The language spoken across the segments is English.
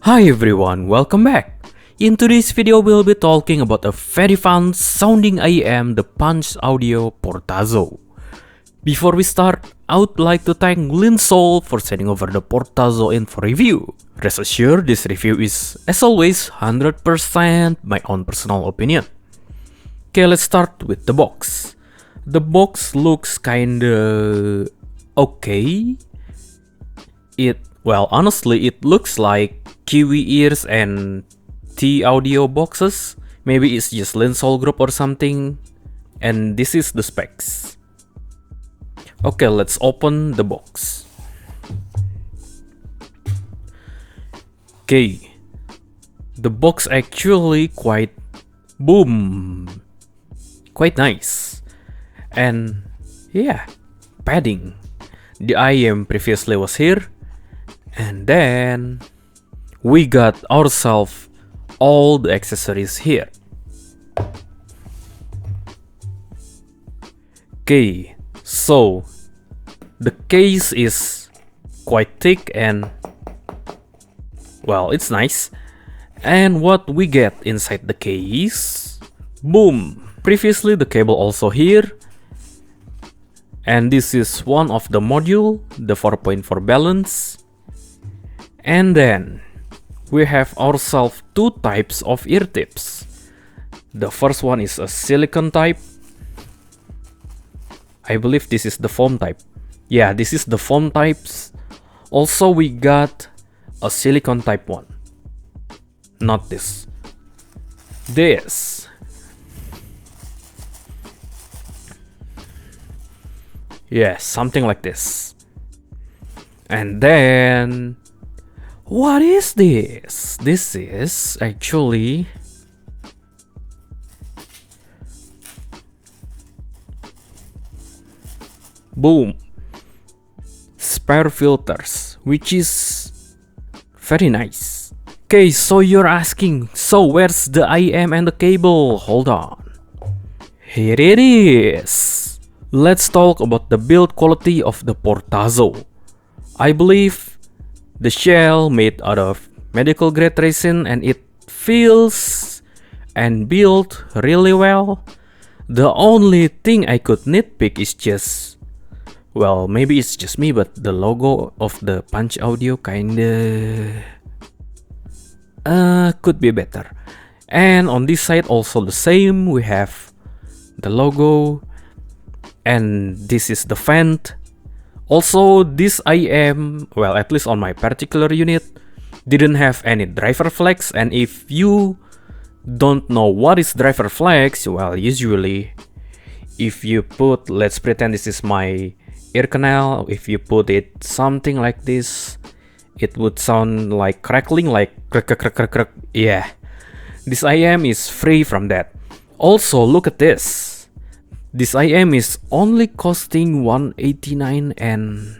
Hi everyone, welcome back. In today's video, we'll be talking about a very fun sounding IEM, the Punch Audio Portazo. Before we start, I would like to thank Linsol for sending over the Portazo in for review. Rest assured, this review is, as always, 100% my own personal opinion. Okay, let's start with the box. The box looks kinda okay. Honestly, it looks like Kiwi ears and T audio boxes. Maybe it's just Linsol group or something. And this is the specs. Okay, let's open the box. Okay, the box actually quite nice. And yeah, padding. The IM previously was here. And then we got ourselves all the accessories here. Okay, so the case is quite thick and well, it's nice. And what we get inside the case, boom! Previously the cable also here. And this is one of the module, the 4.4 balance. And then we have ourselves two types of ear tips. The first one is a silicone type. I believe this is the foam type. Yeah, this is the foam types. Also, we got a silicone type one. Not this. This. Yeah, something like this. And then what is this? This is actually boom, spare filters, which is very nice. Okay, so you're asking, so where's the IM and the cable? Hold on. Here it is. Let's talk about the build quality of the Portazo. I believe the shell made out of medical grade resin and it feels and built really well. The only thing I could nitpick is just, well, maybe it's just me, but the logo of the Punch Audio kinda could be better. And on this side also the same, we have the logo and this is the vent. Also, this IM, well, at least on my particular unit, didn't have any driver flags. And if you don't know what is driver flags, well, usually if you put, let's pretend this is my ear canal, if you put it something like this, it would sound like crackling, like crack, crack, crack, crack, crack. Yeah, this IM is free from that. Also, look at this. This IM is only costing $189 and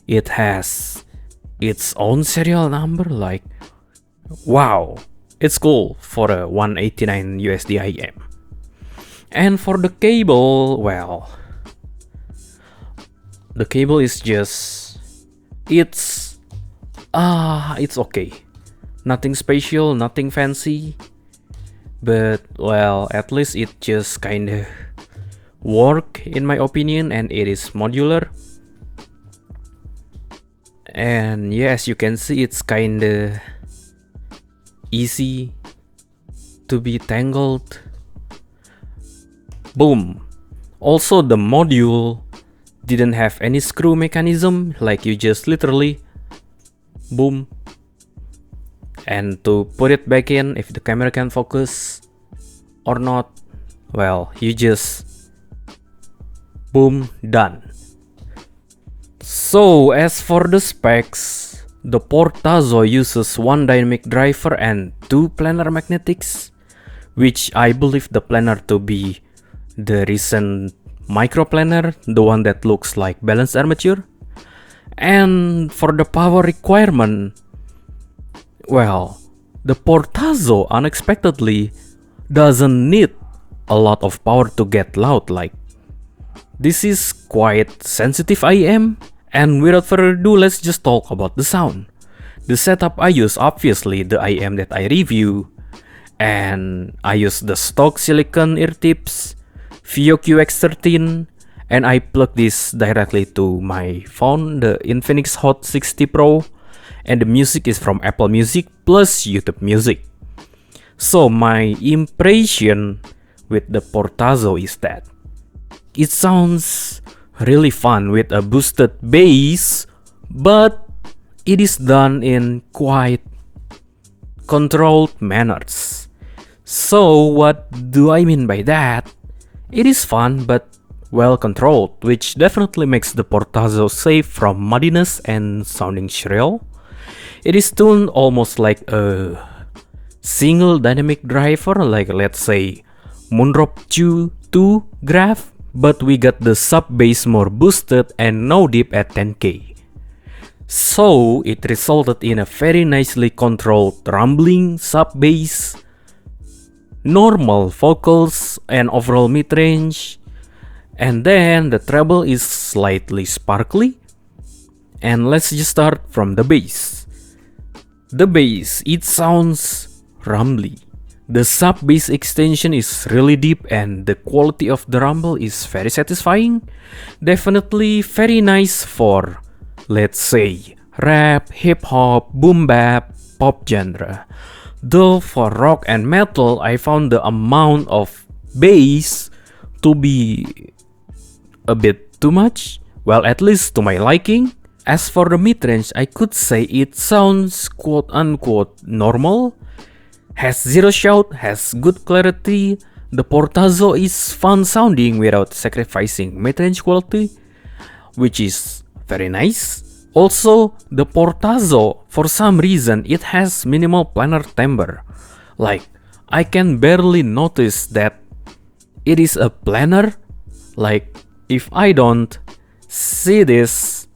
it has its own serial number. Like, wow, it's cool for a $189 USD IM. And for the cable, well, the cable is just, it's okay. Nothing special, nothing fancy. But, well, at least it just kinda work in my opinion, and it is modular. And yes, you can see it's kinda easy to be tangled. Boom. Also, the module didn't have any screw mechanism, like you just literally boom. And to put it back in, if the camera can focus or not, well, you just boom, done. So as for the specs, the Portazo uses one dynamic driver and two planar magnetics, which I believe the planar to be the recent microplanar, the one that looks like balanced armature. And for the power requirement, well, the Portazo unexpectedly doesn't need a lot of power to get loud. Like, this is quite sensitive IM, and without further ado, let's just talk about the sound. The setup I use, obviously the IM that I review, and I use the stock silicon ear tips, Vio QX13, and I plug this directly to my phone, the Infinix Hot 60 Pro, and the music is from Apple Music plus YouTube Music. So my impression with the Portazo is that it sounds really fun with a boosted bass, but it is done in quite controlled manners. So what do I mean by that? It is fun but well controlled, which definitely makes the Portazo safe from muddiness and sounding shrill. It is tuned almost like a single dynamic driver, like let's say Moondrop 2 graph, but we got the sub bass more boosted and no dip at 10k. So it resulted in a very nicely controlled rumbling sub bass, normal vocals and overall mid-range, and then the treble is slightly sparkly. And let's just start from the bass. The bass, it sounds rumbly. The sub bass extension is really deep and the quality of the rumble is very satisfying. Definitely very nice for, let's say, rap, hip-hop, boom bap, pop genre. Though for rock and metal, I found the amount of bass to be a bit too much. Well, at least to my liking. As for the mid-range, I could say it sounds quote-unquote normal. Has zero shout, has good clarity. The Portazo is fun sounding without sacrificing mid-range quality, which is very nice. Also, the Portazo, for some reason, it has minimal planar timbre. Like, I can barely notice that it is a planar. Like, if I don't see this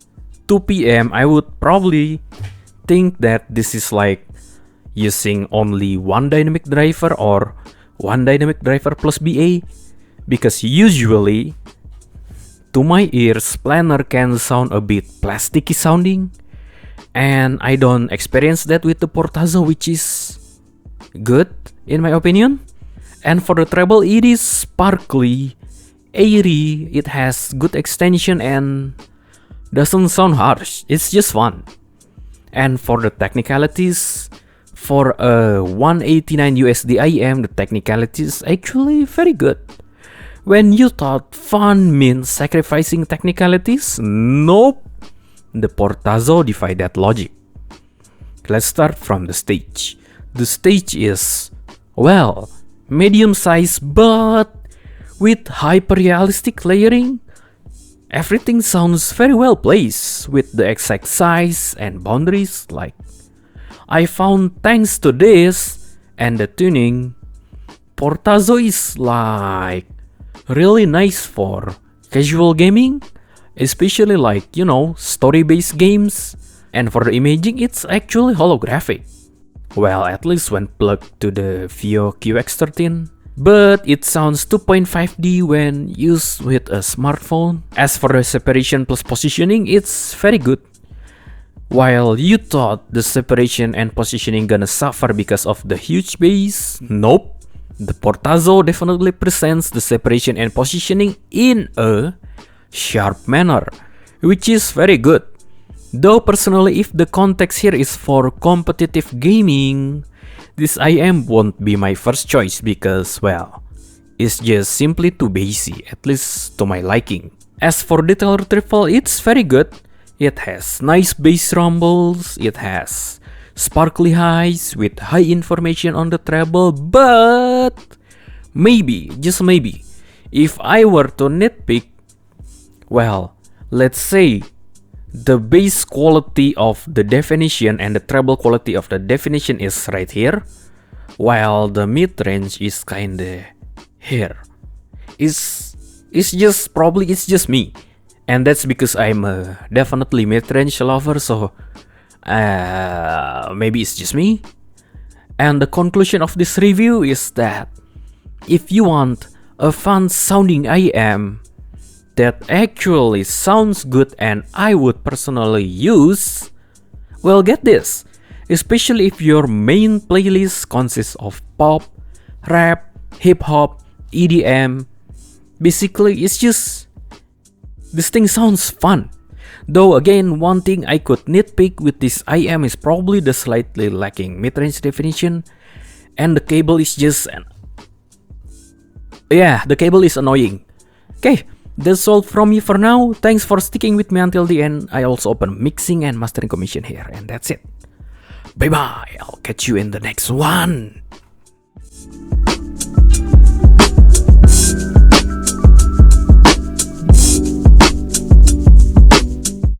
2 p.m, I would probably think that this is like using only one dynamic driver or one dynamic driver plus BA, because usually to my ears planar can sound a bit plasticky sounding, and I don't experience that with the Portazo, which is good in my opinion. And for the treble, it is sparkly, airy, it has good extension and doesn't sound harsh, it's just fun. And for the technicalities, for a 189 USD IM, the technicalities actually very good. When you thought fun means sacrificing technicalities, nope, the Portazo defy that logic. Let's start from the stage. The stage is, well, medium size but with hyper-realistic layering. Everything sounds very well placed with the exact size and boundaries. Like, I found thanks to this and the tuning, Portazo is like really nice for casual gaming, especially like, you know, story-based games. And for the imaging, it's actually holographic. Well, at least when plugged to the Vio QX13. But it sounds 2.5D when used with a smartphone. As for the separation plus positioning, it's very good. While you thought the separation and positioning gonna suffer because of the huge bass, nope. The Portazo definitely presents the separation and positioning in a sharp manner, which is very good. Though personally, if the context here is for competitive gaming, this IM won't be my first choice because, well, it's just simply too bassy, at least to my liking. As for detail retrieval, it's very good. It has nice bass rumbles, it has sparkly highs with high information on the treble, but maybe, just maybe, if I were to nitpick, well, let's say the bass quality of the definition and the treble quality of the definition is right here, while the mid-range is kinda here. It's just me. And that's because I'm a definitely mid-range lover, so maybe it's just me. And the conclusion of this review is that if you want a fun sounding IM that actually sounds good and I would personally use, well, get this. especially if your main playlist consists of pop, rap, hip hop, EDM. Basically, it's just this thing sounds fun. Though again, one thing I could nitpick with this IM is probably the slightly lacking mid-range definition, and the cable is just the cable is annoying. Okay, that's all from me for now. Thanks for sticking with me until the end. I also open mixing and mastering commission here, and that's it. Bye bye. I'll catch you in the next one.